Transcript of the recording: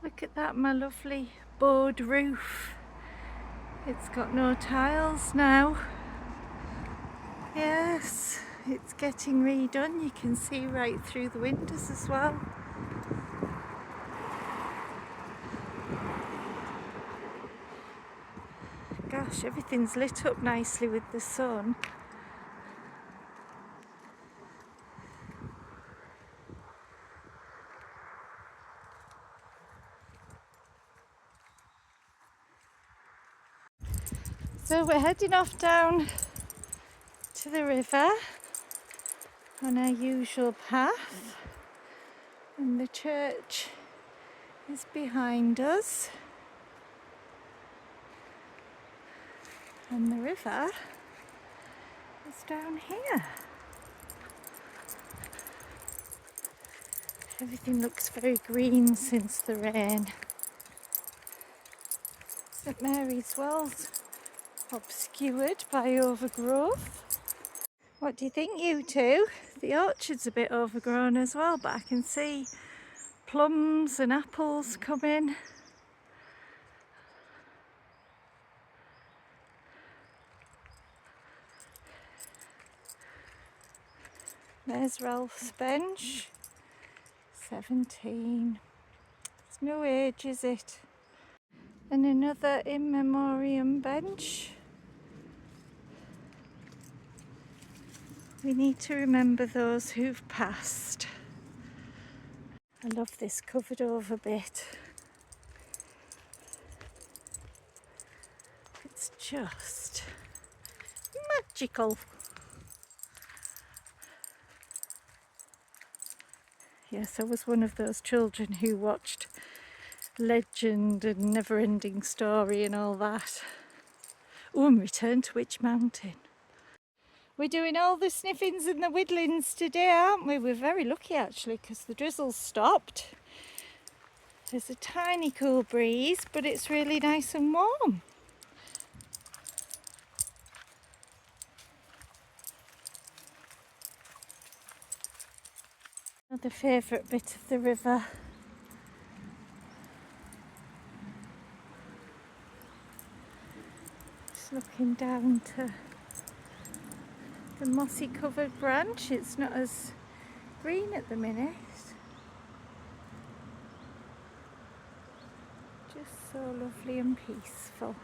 Look at that, my lovely board roof. It's got no tiles now. Yes, it's getting redone. You can see right through the windows as well. Gosh, everything's lit up nicely with the sun. So we're heading off down to the river on our usual path, and the church is behind us, and the river is down here. Everything looks very green since the rain. St Mary's Well's obscured by overgrowth. What do you think, you two? The orchard's a bit overgrown as well, but I can see plums and apples coming. There's Ralph's bench, 17. It's no age, is it? And another in memoriam bench. We need to remember those who've passed. I love this covered over bit. It's just magical. Yes, I was one of those children who watched Legend and Never Ending Story and all that. Oh, and Return to Witch Mountain. We're doing all the sniffings and the whittlings today, aren't we? We're very lucky actually, because the drizzle's stopped. There's a tiny cool breeze, but it's really nice and warm. Another favourite bit of the river. Just looking down to the mossy covered branch. It's not as green at the minute. Just so lovely and peaceful.